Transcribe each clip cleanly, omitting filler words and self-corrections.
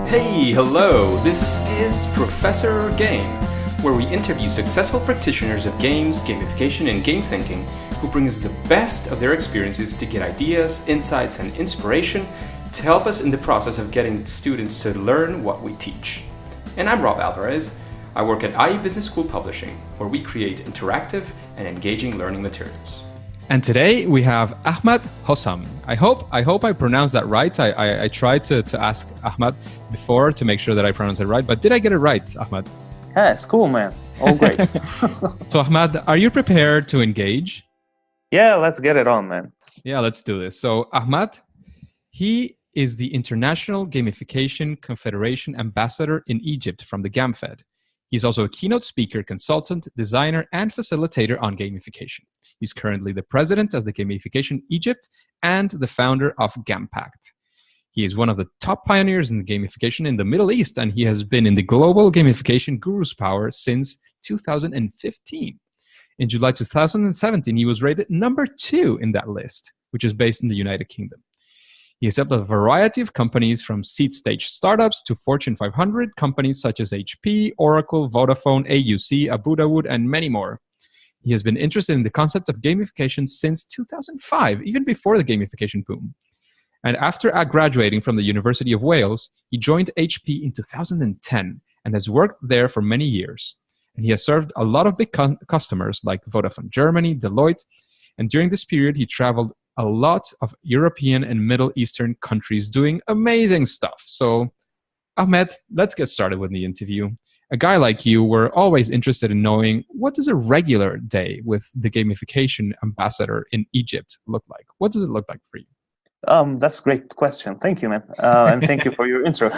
Hey, hello! This is Professor Game, where we interview successful practitioners of games, gamification, and game thinking who bring us the best of their experiences to get ideas, insights, and inspiration to help us in the process of getting students to learn what we teach. And I'm Rob Alvarez. I work at IE Business School Publishing, where we create interactive and engaging learning materials. And today we have Ahmed Hossam. I hope I pronounced that right. I tried to ask Ahmed before to make sure that I pronounced it right, but did I get it right, Ahmed? Yeah, it's cool, man. All great. So Ahmed, are you prepared to engage? Yeah, let's get it on, man. Yeah, let's do this. So Ahmed, he is the International Gamification Confederation ambassador in Egypt from the Gamfed. He's also a keynote speaker, consultant, designer, and facilitator on gamification. He's currently the president of the Gamification Egypt and the founder of Gampact. He is one of the top pioneers in gamification in the Middle East, and he has been in the global Gamification Gurus Power since 2015. In July 2017, he was rated number 2 in that list, which is based in the United Kingdom. He has helped a variety of companies from seed stage startups to Fortune 500 companies such as HP, Oracle, Vodafone, AUC, Abudawood, and many more. He has been interested in the concept of gamification since 2005, even before the gamification boom. And after graduating from the University of Wales, he joined HP in 2010 and has worked there for many years. And he has served a lot of big customers like Vodafone Germany, Deloitte, and during this period he traveled a lot of European and Middle Eastern countries doing amazing stuff. So, Ahmed, let's get started with the interview. A guy like you, we're always interested in knowing, what does a regular day with the gamification ambassador in Egypt look like? What does it look like for you? That's a great question. Thank you, man. And thank you for your intro.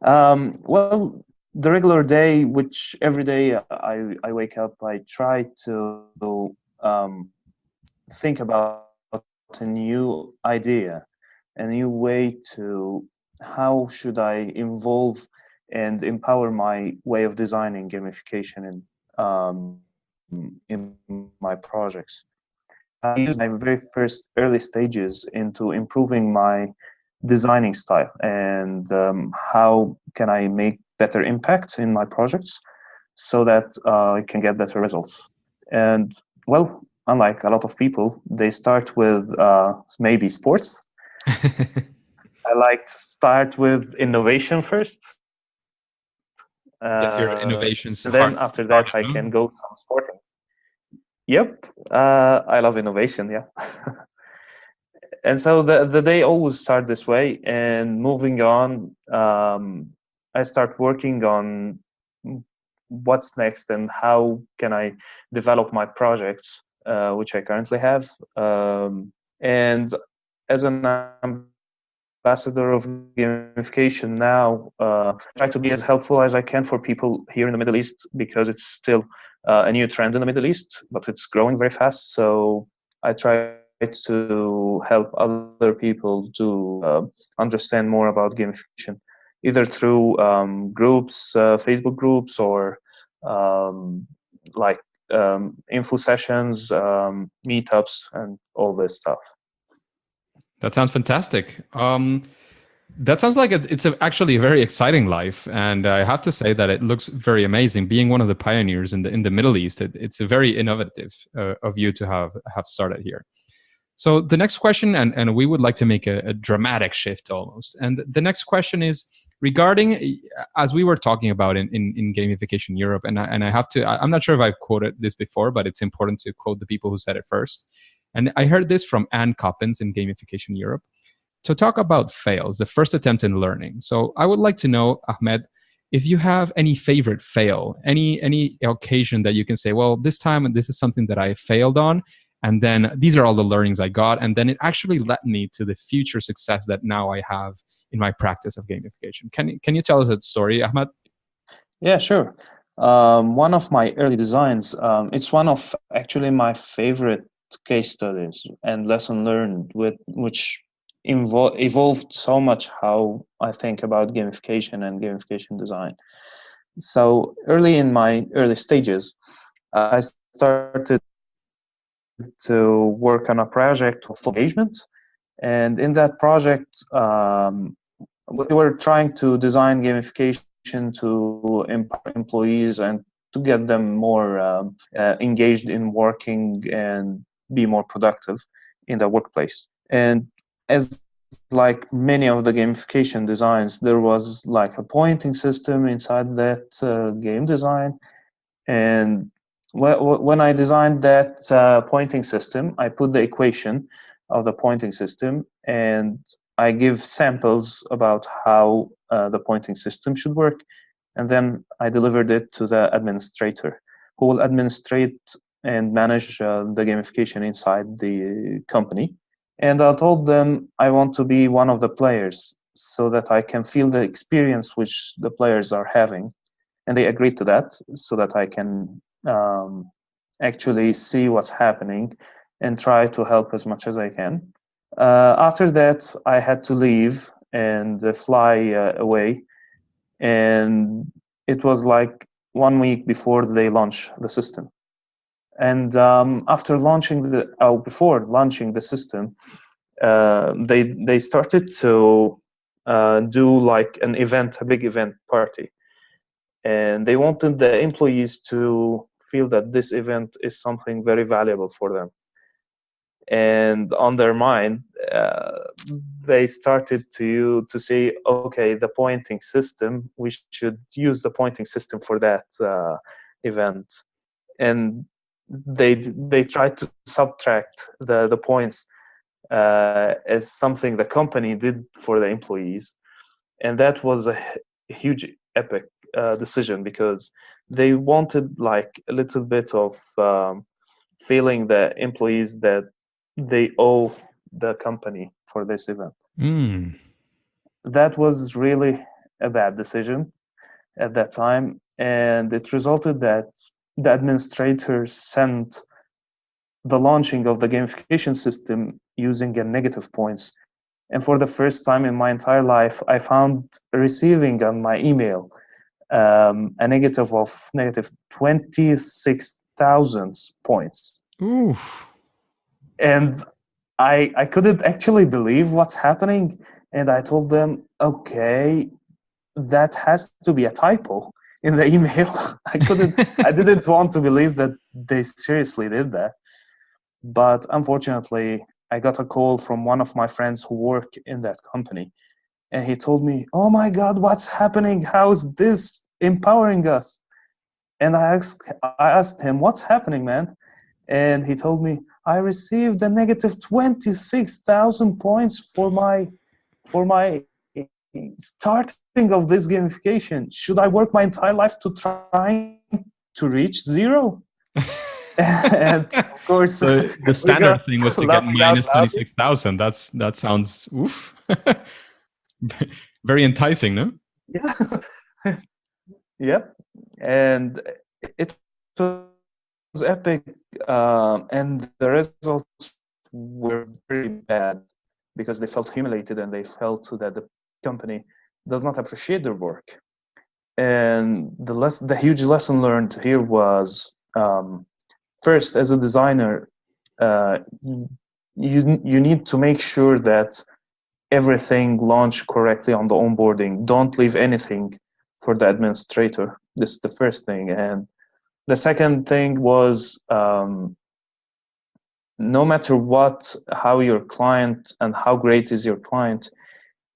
Well, the regular day, which every day I wake up, I try to think about a new idea, a new way to how should I involve and empower my way of designing gamification in my projects. I use my very first early stages into improving my designing style and how can I make better impact in my projects so that I can get better results. And well, unlike a lot of people, they start with maybe sports. I like to start with innovation first. Get your innovations. Then after that, I can go some sporting. Yep, I love innovation, yeah. And so the day always start this way, and moving on, I start working on what's next and how can I develop my projects, which I currently have. And as an ambassador of gamification now, try to be as helpful as I can for people here in the Middle East, because it's still a new trend in the Middle East, but it's growing very fast. So I try to help other people to understand more about gamification, either through groups, Facebook groups, or info sessions, meetups, and all this stuff. That sounds fantastic. That sounds like it's actually a very exciting life, and I have to say that it looks very amazing. Being one of the pioneers in the Middle East, it's a very innovative of you to have started here. So the next question, and we would like to make a dramatic shift almost. And the next question is regarding, as we were talking about in Gamification Europe, and I have to, I'm not sure if I've quoted this before, but it's important to quote the people who said it first. And I heard this from Ann Coppins in Gamification Europe. To talk about fails, the first attempt in learning. So I would like to know, Ahmed, if you have any favorite fail, any occasion that you can say, well, this time this is something that I failed on, and then these are all the learnings I got, and then it actually led me to the future success that now I have in my practice of gamification. Can you tell us that story, Ahmed? Yeah, sure. One of my early designs, it's one of actually my favorite case studies and lesson learned, which evolved so much how I think about gamification and gamification design. So early in my early stages, I started to work on a project of engagement, and in that project we were trying to design gamification to empower employees and to get them more engaged in working and be more productive in the workplace. And as like many of the gamification designs, there was like a pointing system inside that game design. And when I designed that pointing system, I put the equation of the pointing system, and I give samples about how the pointing system should work, and then I delivered it to the administrator, who will administrate and manage the gamification inside the company. And I told them I want to be one of the players so that I can feel the experience which the players are having. And they agreed to that so that I can actually see what's happening and try to help as much as I can. After that, I had to leave and fly away. And it was like 1 week before they launch the system. And after launching before launching the system, they started to do like an event, a big event party. And they wanted the employees to feel that this event is something very valuable for them. And on their mind, they started to say, okay, the pointing system, we should use the pointing system for that event. And they tried to subtract the points as something the company did for the employees. And that was a huge epic decision, because they wanted like a little bit of feeling the employees that they owe the company for this event. That was really a bad decision at that time, and it resulted that the administrators sent the launching of the gamification system using a negative points. And for the first time in my entire life, I found receiving on my email a negative of negative 26,000 points. Oof. And I couldn't actually believe what's happening. And I told them, okay, that has to be a typo in the email. I didn't want to believe that they seriously did that. But unfortunately, I got a call from one of my friends who work in that company. And he told me, oh my God, what's happening? How is this empowering us? And I asked him, what's happening, man? And he told me, I received a negative 26,000 points for my starting of this gamification. Should I work my entire life to try to reach zero? And of course, so the standard thing was to get minus 26,000. That sounds oof. Very enticing, no? Yeah. Yep. And it was epic, and the results were very bad because they felt humiliated and they felt that the company does not appreciate their work. And the huge lesson learned here was, first, as a designer, you need to make sure that everything launched correctly on the onboarding. Don't leave anything for the administrator. This is the first thing. And the second thing was, no matter how your client and how great is your client,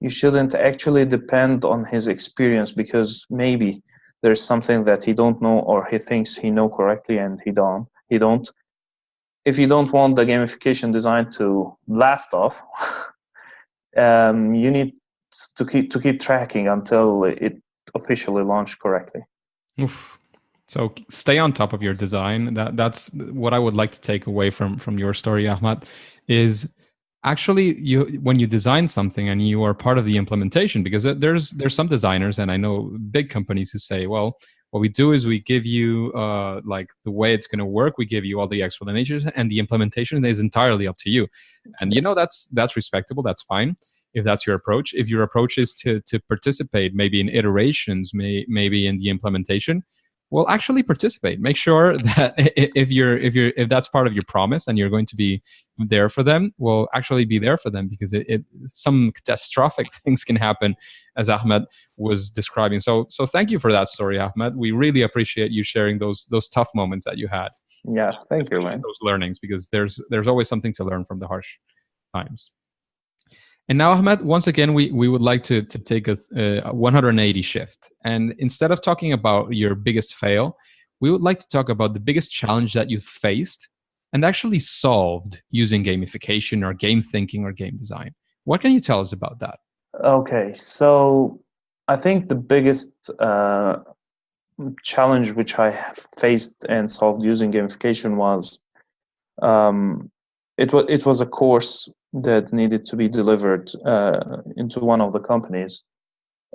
you shouldn't actually depend on his experience, because maybe there's something that he don't know or he thinks he know correctly and he don't. If you don't want the gamification design to blast off, you need to keep tracking until it officially launched correctly. Oof. So stay on top of your design. That's what I would like to take away from your story, Ahmed, is actually when you design something and you are part of the implementation, because there's some designers, and I know big companies who say, well, what we do is we give you like the way it's going to work. We give you all the explanations, and the implementation is entirely up to you. And that's respectable. That's fine if that's your approach. If your approach is to participate, maybe in iterations, maybe in the implementation, well, actually participate. Make sure that if that's part of your promise and you're going to be there for them, well, actually be there for them, because some catastrophic things can happen, as Ahmed was describing. So thank you for that story, Ahmed. We really appreciate you sharing those tough moments that you had. Yeah, thank you, man. Those learnings, because there's always something to learn from the harsh times. And now, Ahmed, once again, we would like to take a 180 shift. And instead of talking about your biggest fail, we would like to talk about the biggest challenge that you faced and actually solved using gamification or game thinking or game design. What can you tell us about that? Okay, so I think the biggest challenge which I have faced and solved using gamification was it was a course that needed to be delivered into one of the companies,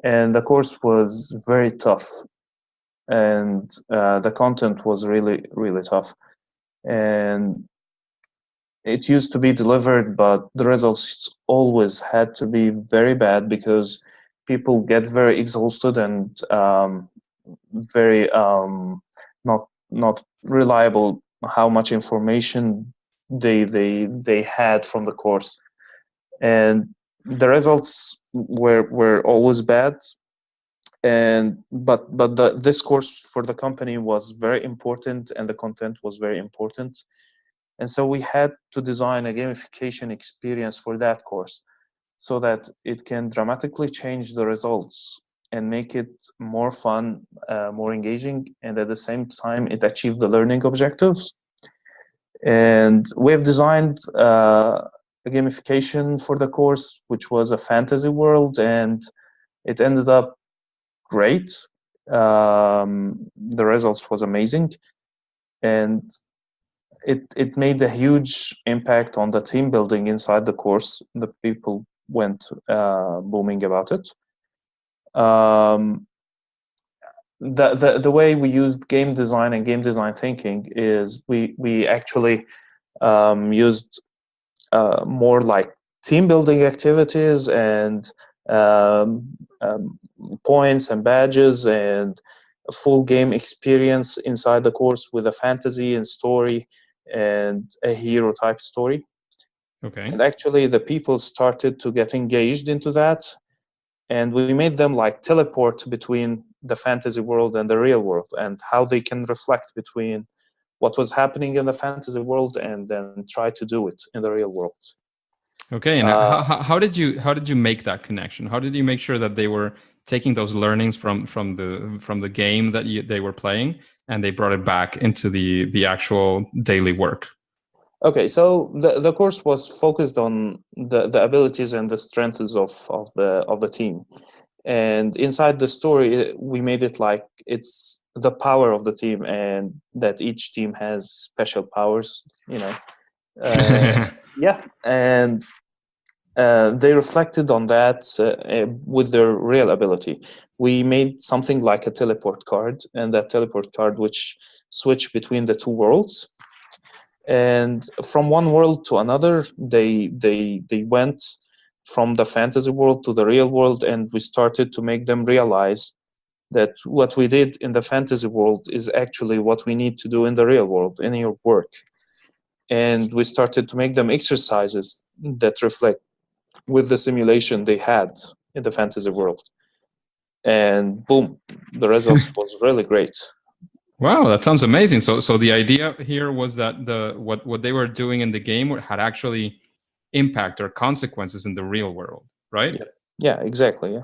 and the course was very tough, and the content was really, really tough, and it used to be delivered, but the results always had to be very bad because people get very exhausted and very not reliable how much information they had from the course, and the results were always bad. And but this course for the company was very important, and the content was very important, and so we had to design a gamification experience for that course so that it can dramatically change the results and make it more fun, more engaging, and at the same time it achieved the learning objectives. And we've designed a gamification for the course, which was a fantasy world, and it ended up great. The results was amazing, and it made a huge impact on the team building inside the course. The people went booming about it. The way we used game design and game design thinking is we actually used more like team building activities and points and badges and a full game experience inside the course with a fantasy and story and a hero type story. Okay. And actually the people started to get engaged into that, and we made them like teleport between the fantasy world and the real world, and how they can reflect between what was happening in the fantasy world and then try to do it in the real world. Okay, and how did you make that connection? How did you make sure that they were taking those learnings from the game that they were playing, and they brought it back into the actual daily work? Okay, so the course was focused on the abilities and the strengths of the team, and inside the story we made it like it's the power of the team, and that each team has special powers, yeah, and they reflected on that with their real ability. We made something like a teleport card, and that teleport card which switched between the two worlds. And from one world to another, they went from the fantasy world to the real world, and we started to make them realize that what we did in the fantasy world is actually what we need to do in the real world, in your work. And we started to make them exercises that reflect with the simulation they had in the fantasy world. And boom, the results was really great. Wow, that sounds amazing. So the idea here was that what they were doing in the game had actually impact or consequences in the real world, right? Yeah, exactly. Yeah.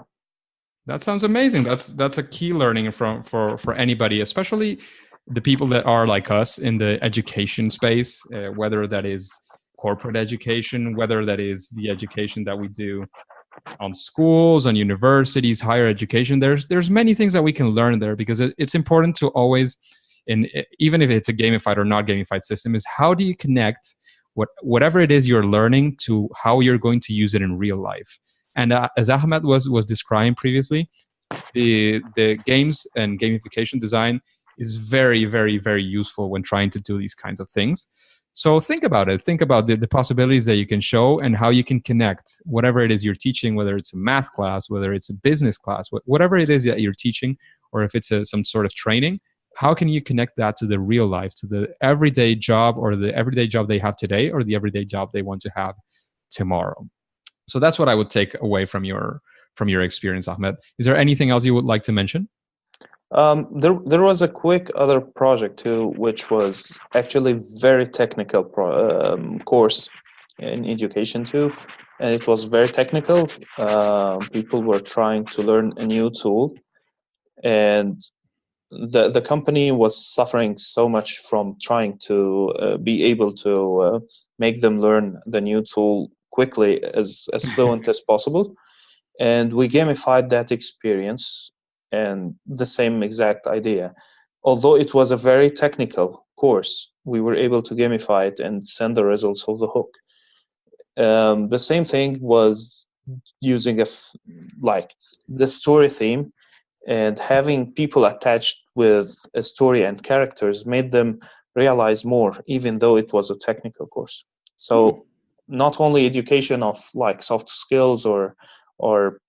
That sounds amazing. That's a key learning for anybody, especially the people that are like us in the education space, whether that is corporate education, whether that is the education that we do on schools, on universities, higher education. There's many things that we can learn there, because it's important to always, even if it's a gamified or not gamified system, is how do you connect whatever it is you're learning to how you're going to use it in real life. And as Ahmed was describing previously, the games and gamification design is very, very, very useful when trying to do these kinds of things. So think about it. Think about the possibilities that you can show and how you can connect whatever it is you're teaching, whether it's a math class, whether it's a business class, whatever it is that you're teaching, or if it's some sort of training, how can you connect that to the real life, to the everyday job, or the everyday job they have today, or the everyday job they want to have tomorrow? So that's what I would take away from your experience, Ahmed. Is there anything else you would like to mention? There was a quick other project too, which was actually very technical course in education too, and it was very technical. People were trying to learn a new tool, and the company was suffering so much from trying to be able to make them learn the new tool quickly, as fluent as possible. And we gamified that experience, and the same exact idea. Although it was a very technical course, we were able to gamify it and send the results of the hook. The same thing was using like the story theme, and having people attached with a story and characters made them realize more, even though it was a technical course. So not only education of like soft skills or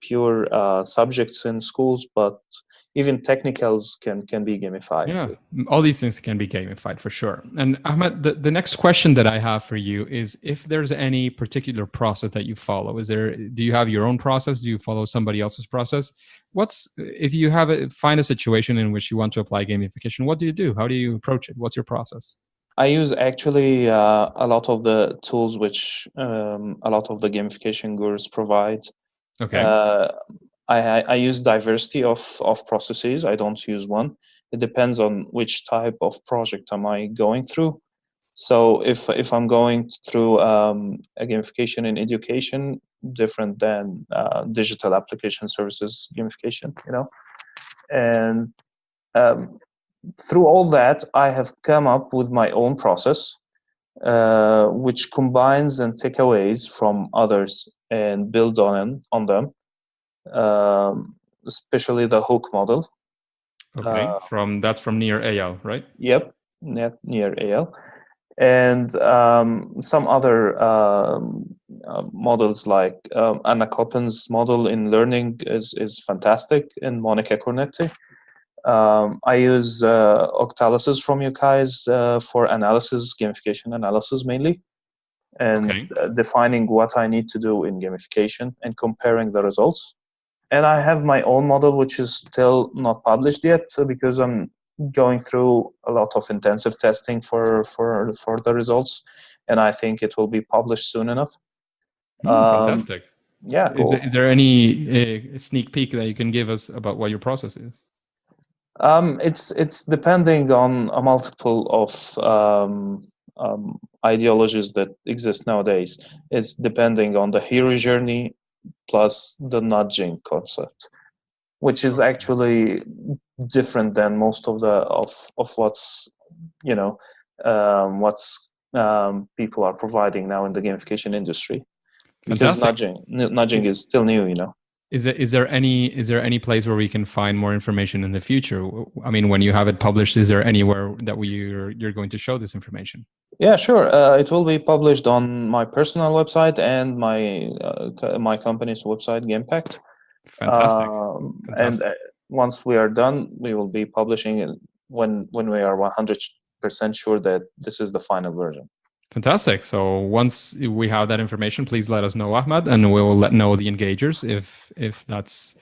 pure subjects in schools, but even technicals can be gamified. Yeah, too. all these things can be gamified for sure. And Ahmed, the next question that I have for you is if there's any particular process that you follow. Do you have your own process? Do you follow somebody else's process? If you find a situation in which you want to apply gamification, what do you do? How do you approach it? What's your process? I use actually a lot of the tools which a lot of the gamification gurus provide. Okay. I use diversity of processes. I don't use one. It depends on which type of project am I going through. So if I'm going through a gamification in education, different than digital application services gamification, and through all that, I have come up with my own process, which combines and takeaways from others and build on them. Especially the hook model. Okay, that's from near AL, right? Yep, near AL, and some other models like Anna Koppen's model in learning is fantastic, and Monica Cornetti. I use Octalysis from you guys for analysis, gamification analysis mainly, and defining what I need to do in gamification and comparing the results. And I have my own model, which is still not published yet, because I'm going through a lot of intensive testing for the results, and I think it will be published soon enough. Fantastic. Yeah, cool. Is there any sneak peek that you can give us about what your process is? It's depending on a multiple of ideologies that exist nowadays. It's depending on the hero journey plus the nudging concept, which is actually different than most of what's people are providing now in the gamification industry. Because nudging is still new, Is there any place where we can find more information in the future? I mean, when you have it published, is there anywhere that you're going to show this information? Yeah, sure. It will be published on my personal website and my company's website, Gampact. Fantastic. And once we are done, we will be publishing it when we are 100% sure that this is the final version. Fantastic. So once we have that information, please let us know, Ahmed, and we will let know the engagers if that's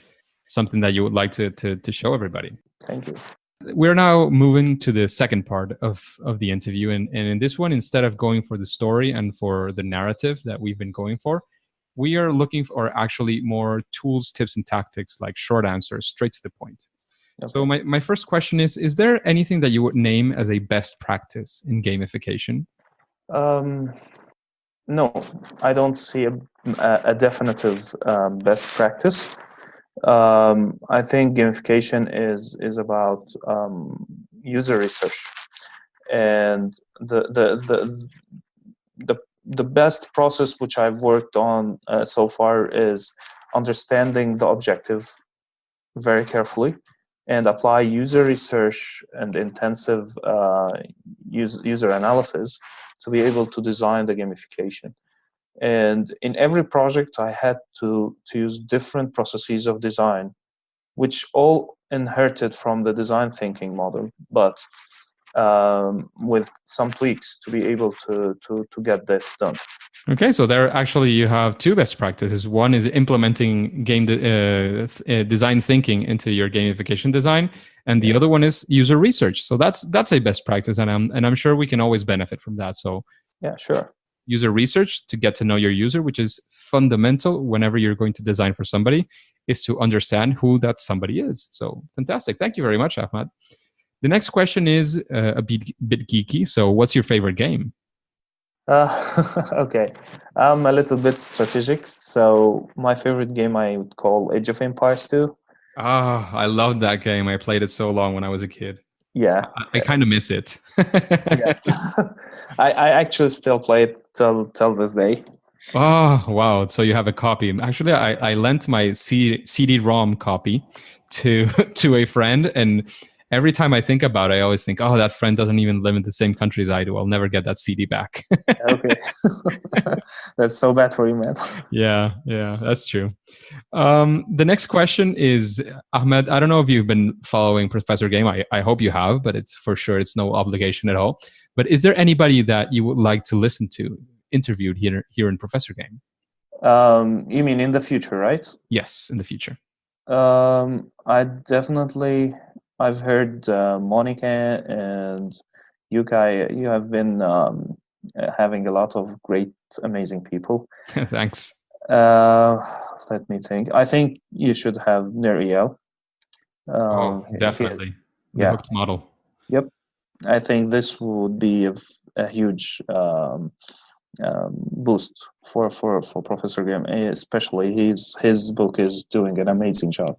something that you would like to show everybody. Thank you. We're now moving to the second part of the interview. And in this one, instead of going for the story and for the narrative that we've been going for, we are looking for actually more tools, tips, and tactics, like short answers, straight to the point. Okay. So my first question is there anything that you would name as a best practice in gamification? No, I don't see a definitive best practice. I think gamification is about user research, and the best process which I've worked on so far is understanding the objective very carefully and apply user research and intensive user analysis to be able to design the gamification. And in every project, I had to use different processes of design which all inherited from the design thinking model, but with some tweaks to be able to get this done. Okay, so there actually you have two best practices. One is implementing design thinking into your gamification design, and the other one is user research. So that's a best practice, and I'm sure we can always benefit from that. So yeah, sure. User research to get to know your user, which is fundamental whenever you're going to design for somebody, is to understand who that somebody is. So fantastic. Thank you very much, Ahmed. The next question is a bit geeky. So what's your favorite game? Okay. I'm a little bit strategic. So my favorite game I would call Age of Empires 2. I loved that game. I played it so long when I was a kid. Yeah. I kind of miss it. Yeah. I actually still play it till this day. Oh, wow. So you have a copy. Actually, I lent my CD-ROM copy to a friend, and every time I think about it, I always think, oh, that friend doesn't even live in the same country as I do. I'll never get that CD back. Okay. That's so bad for you, man. Yeah, that's true. The next question is, Ahmed, I don't know if you've been following Professor Game. I hope you have, but it's for sure, it's no obligation at all. But is there anybody that you would like to listen to interviewed here in Professor Game? You mean in the future, right? Yes, in the future. I've heard Monica and Yukai. You have been having a lot of great, amazing people. Thanks. Let me think. I think you should have Neriel. Definitely. The Yeah. hooked model. Yep. I think this would be a huge boost for Professor Game. Especially his book is doing an amazing job.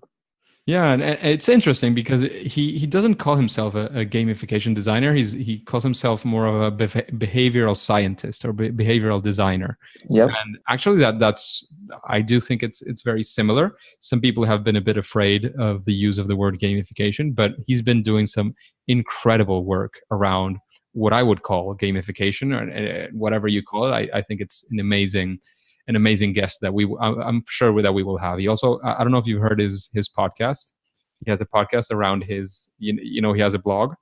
Yeah, and it's interesting because he doesn't call himself a gamification designer. He calls himself more of a behavioral scientist or behavioral designer. Yep. And actually, that's I do think it's very similar. Some people have been a bit afraid of the use of the word gamification, but he's been doing some incredible work around what I would call gamification, or whatever you call it. I think it's an amazing guest that I'm sure that we will have. He also, I don't know if you've heard his podcast. He has a podcast around his, he has a blog,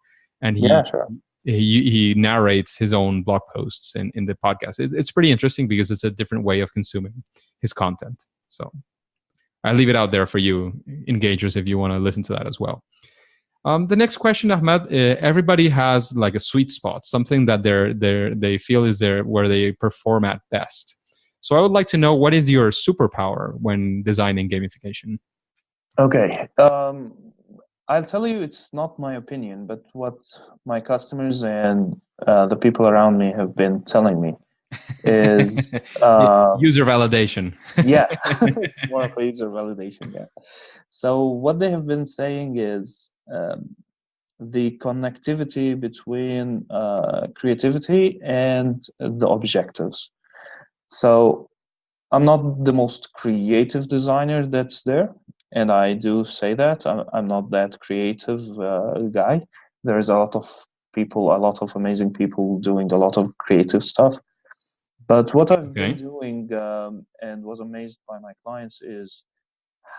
and he narrates his own blog posts in the podcast. It's pretty interesting because it's a different way of consuming his content. So I leave it out there for you engagers if you want to listen to that as well. The next question, Ahmed, everybody has like a sweet spot, something that they feel is where they perform at best. So I would like to know, what is your superpower when designing gamification? Okay. I'll tell you, it's not my opinion, but what my customers and the people around me have been telling me is... user validation. Yeah, it's more of a user validation, yeah. So what they have been saying is the connectivity between creativity and the objectives. So I'm not the most creative designer that's there, and I do say that. I'm not that creative guy. There's a lot of amazing people doing a lot of creative stuff. But what I've been doing and was amazed by my clients is,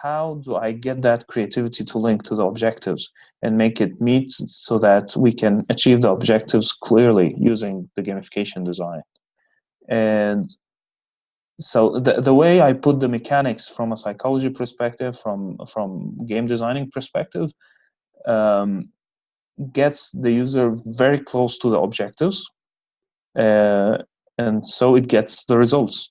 how do I get that creativity to link to the objectives and make it meet so that we can achieve the objectives clearly using the gamification design? And so the way I put the mechanics from a psychology perspective, from game designing perspective, gets the user very close to the objectives, and so it gets the results.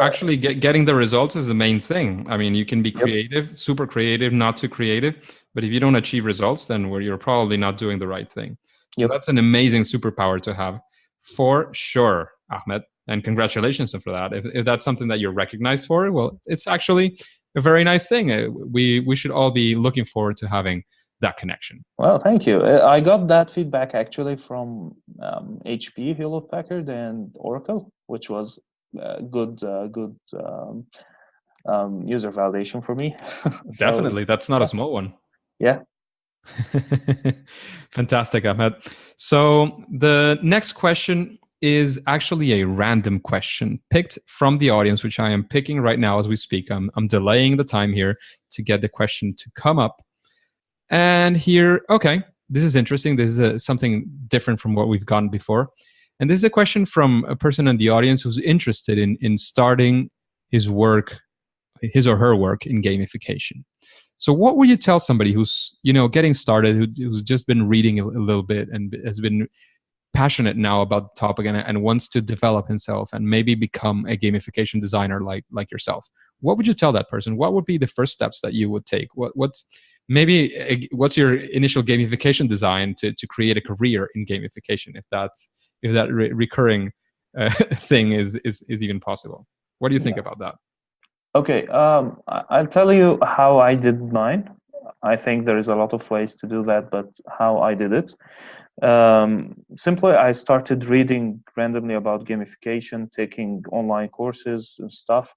Actually, getting the results is the main thing. I mean, you can be creative, super creative, not too creative, but if you don't achieve results, then you're probably not doing the right thing. So that's an amazing superpower to have, for sure, Ahmed. And congratulations for that. If that's something that you're recognized for, well, it's actually a very nice thing. We should all be looking forward to having that connection. Well, thank you. I got that feedback actually from HP, Hewlett Packard, and Oracle, which was good user validation for me. Definitely, that's not a small one. Yeah. Fantastic, Ahmed. So the next question is actually a random question picked from the audience, which I am picking right now as we speak. I'm delaying the time here to get the question to come up. And here, okay, this is interesting. This is something different from what we've gotten before. And this is a question from a person in the audience who's interested in starting his or her work in gamification. So what would you tell somebody who's, getting started, who's just been reading a little bit and has been passionate now about the topic and wants to develop himself and maybe become a gamification designer like yourself? What would you tell that person? What would be the first steps that you would take? What's your initial gamification design to create a career in gamification, if that recurring thing is even possible? What do you think about that? Okay, I'll tell you how I did mine. I think there is a lot of ways to do that, but how I did it. Simply, I started reading randomly about gamification, taking online courses and stuff.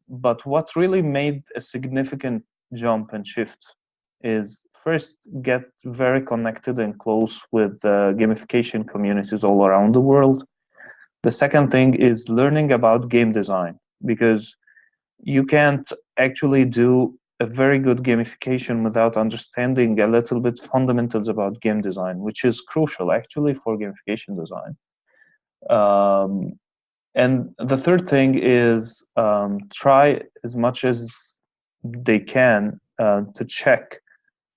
But what really made a significant jump and shift is first get very connected and close with gamification communities all around the world. The second thing is learning about game design, because you can't actually do a very good gamification without understanding a little bit fundamentals about game design, which is crucial actually for gamification design. And the third thing is try as much as they can to check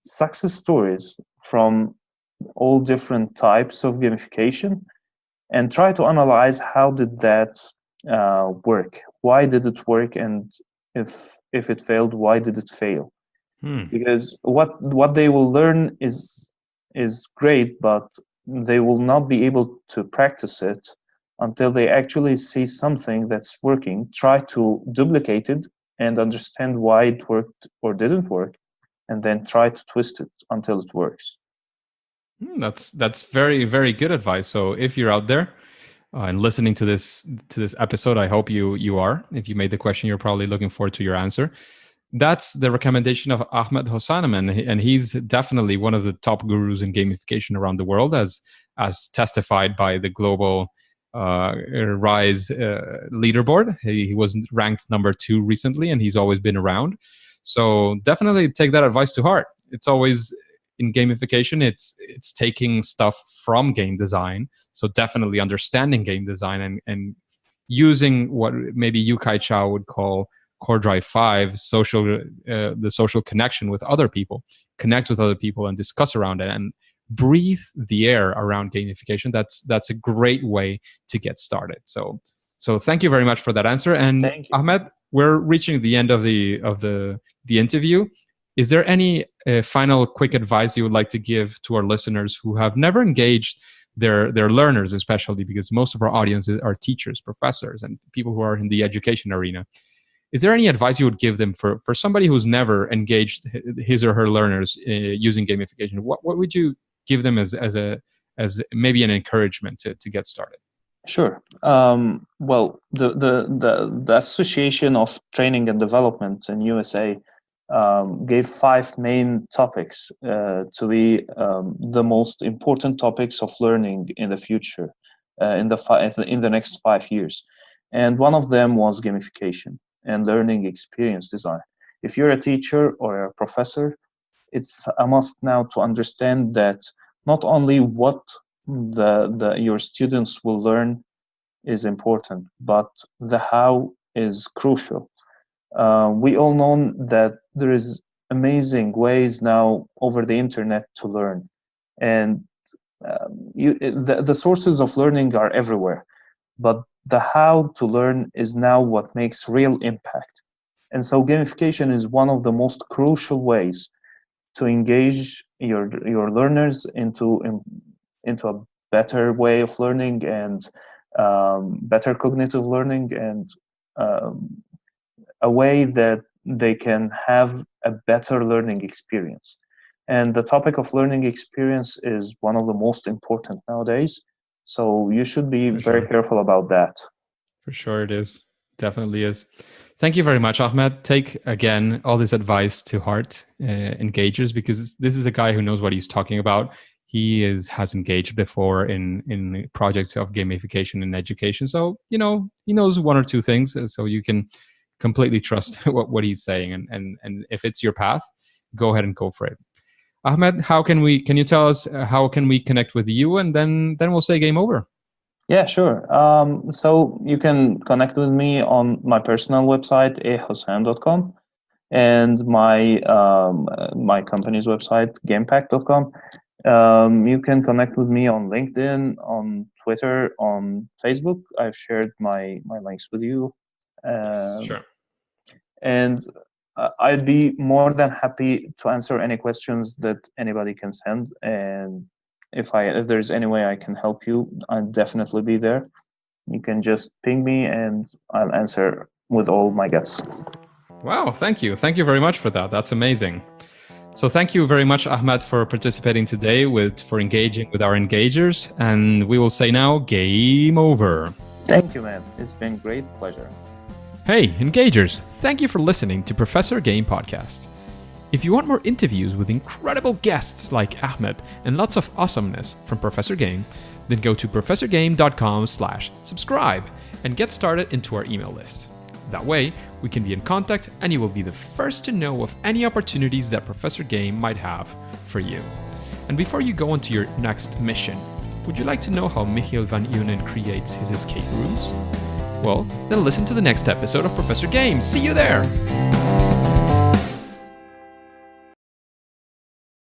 success stories from all different types of gamification and try to analyze how did that work? Why did it work? And if it failed, why did it fail? Because what they will learn is great, but they will not be able to practice it until they actually see something that's working, try to duplicate it and understand why it worked or didn't work, and then try to twist it until it works. That's very, very good advice. So if you're out there and listening to this episode, I hope you are. If you made the question, you're probably looking forward to your answer. That's the recommendation of Ahmed Hossam, and he's definitely one of the top gurus in gamification around the world, as testified by the global Rise leaderboard. He was ranked number 2 recently, and he's always been around. So definitely take that advice to heart. It's always in gamification, it's taking stuff from game design. So definitely understanding game design and using what maybe Yukai Chao would call Core Drive 5, the social connection with other people, connect with other people and discuss around it and breathe the air around gamification. That's a great way to get started. So thank you very much for that answer. And Ahmed, we're reaching the end of the interview. Is there any final quick advice you would like to give to our listeners who have never engaged their learners, especially because most of our audiences are teachers, professors, and people who are in the education arena? Is there any advice you would give them for somebody who's never engaged his or her learners using gamification? What would you give them as maybe an encouragement to get started? Sure. Well, the Association of Training and Development in USA gave 5 main topics to be the most important topics of learning in the future, in the next 5 years, and one of them was gamification and learning experience design. If you're a teacher or a professor, it's a must now to understand that not only what your students will learn is important, but the how is crucial. We all know that there is amazing ways now over the internet to learn, and the sources of learning are everywhere, but the how to learn is now what makes real impact. And so gamification is one of the most crucial ways to engage your learners into a better way of learning and better cognitive learning, and a way that they can have a better learning experience. And the topic of learning experience is one of the most important nowadays. So you should be very careful about that. For sure it is. Definitely is. Thank you very much, Ahmed. Take, again, all this advice to heart, engagers, because this is a guy who knows what he's talking about. He has engaged before in projects of gamification in education. So, he knows one or two things. So you can completely trust what he's saying. And if it's your path, go ahead and go for it. Ahmed, can you tell us how can we connect with you? And then we'll say game over. Yeah, sure. So you can connect with me on my personal website, ahhossam.com, and my company's website, gampact.com. You can connect with me on LinkedIn, on Twitter, on Facebook. I've shared my links with you. Yes, sure. And I'd be more than happy to answer any questions that anybody can send. And if there's any way I can help you, I'll definitely be there. You can just ping me and I'll answer with all my guts. Wow, thank you. Thank you very much for that. That's amazing. So thank you very much, Ahmed, for participating today, for engaging with our engagers. And we will say now, game over. Thank you, man. It's been great pleasure. Hey, engagers, thank you for listening to Professor Game Podcast. If you want more interviews with incredible guests like Ahmed and lots of awesomeness from Professor Game, then go to professorgame.com/subscribe and get started into our email list. That way, we can be in contact and you will be the first to know of any opportunities that Professor Game might have for you. And before you go on to your next mission, would you like to know how Michiel van Unen creates his escape rooms? Well, then listen to the next episode of Professor Game. See you there!